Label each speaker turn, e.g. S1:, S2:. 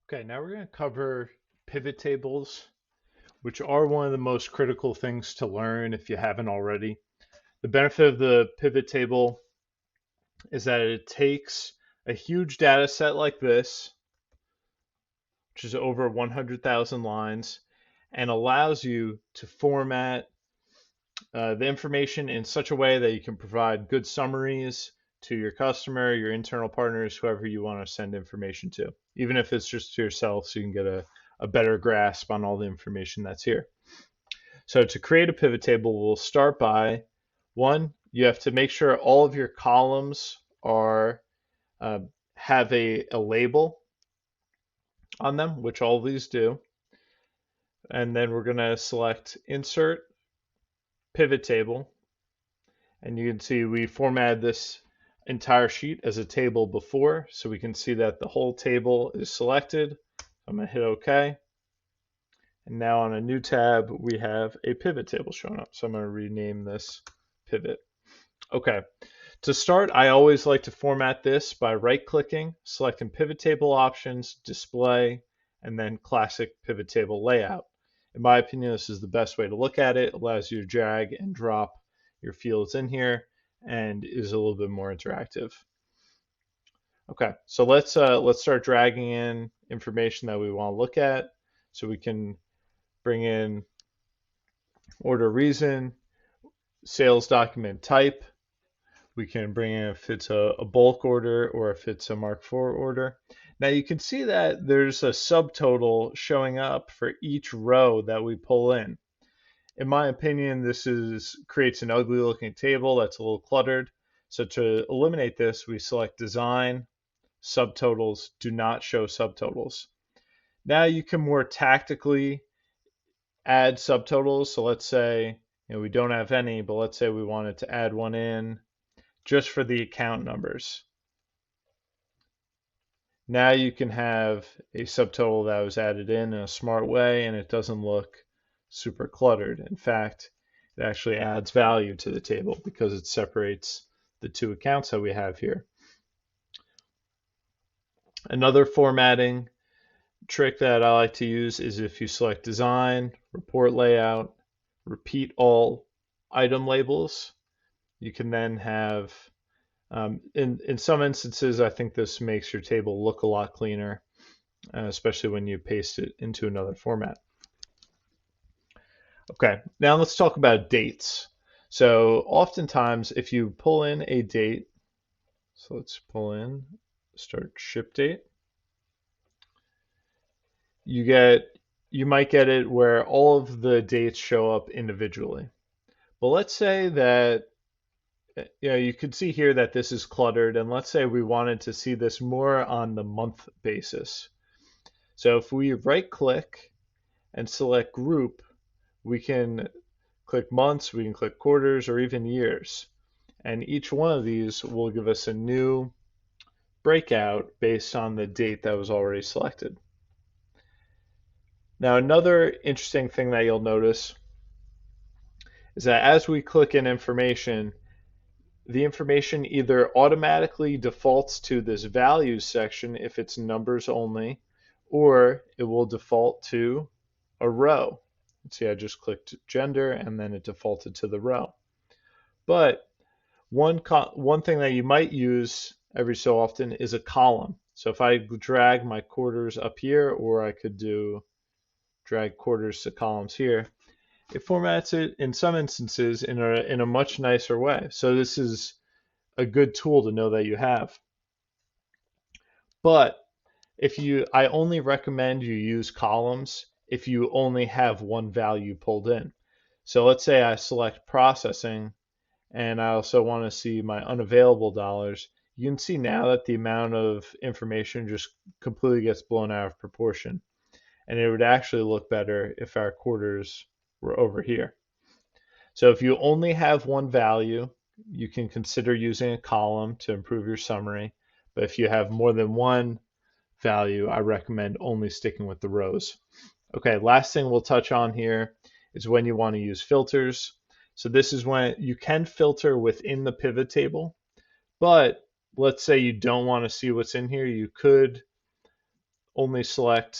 S1: Okay, now we're going to cover pivot tables, which are one of the most critical things to learn if you haven't already. The benefit of the pivot table is that it takes a huge data set like this, which is over 100,000 lines, and allows you to format the information in such a way that you can provide good summaries to your customer, your internal partners, whoever you want to send information to, even if it's just to yourself so you can get a better grasp on all the information that's here. So to create a pivot table, we'll start by one, you have to make sure all of your columns are uh, have a label on them, which all of these do. And then we're going to select Insert Pivot Table. And you can see we formatted this entire sheet as a table before, so we can see that the whole table is selected. I'm going to hit OK. And now on a new tab, we have a pivot table showing up. So I'm going to rename this pivot. Okay. To start, I always like to format this by right-clicking, selecting Pivot Table Options, Display, and then Classic Pivot Table Layout. In my opinion, this is the best way to look at it. It allows you to drag and drop your fields in here and is a little bit more interactive. Okay, so let's start dragging in information that we want to look at. So we can bring in order reason, sales document type. We can bring in if it's a bulk order or if it's a Mark IV order. Now you can see that there's a subtotal showing up for each row that we pull in. In my opinion, this creates an ugly looking table that's a little cluttered. So to eliminate this, we select Design, Subtotals, Do Not Show Subtotals. Now you can more tactically add subtotals. So let's say we don't have any, but let's say we wanted to add one in just for the account numbers. Now you can have a subtotal that was added in a smart way and it doesn't look super cluttered. In fact, it actually adds value to the table because it separates the two accounts that we have here. Another formatting trick that I like to use is if you select Design, Report Layout, Repeat All Item Labels, you can then have in some instances, I think this makes your table look a lot cleaner, especially when you paste it into another format. Okay, now let's talk about dates. So oftentimes, if you pull in a date, so let's pull in start ship date, you might get it where all of the dates show up individually. But let's say that you could see here that this is cluttered, and let's say we wanted to see this more on the month basis. So if we right click and select group, we can click months, we can click quarters, or even years. And each one of these will give us a new breakout based on the date that was already selected. Now, another interesting thing that you'll notice is that as we click in information, the information either automatically defaults to this values section if it's numbers only, or it will default to a row. See, I just clicked gender and then it defaulted to the row. But one thing that you might use every so often is a column. So if I drag my quarters up here, or I could drag quarters to columns here, it formats it in some instances in a much nicer way. So this is a good tool to know that you have. But I only recommend you use columns if you only have one value pulled in. So let's say I select processing and I also want to see my unavailable dollars. You can see now that the amount of information just completely gets blown out of proportion. And it would actually look better if our quarters were over here. So if you only have one value, you can consider using a column to improve your summary. But if you have more than one value, I recommend only sticking with the rows. Okay, last thing we'll touch on here is when you want to use filters. So this is when you can filter within the pivot table, but let's say you don't want to see what's in here. You could only select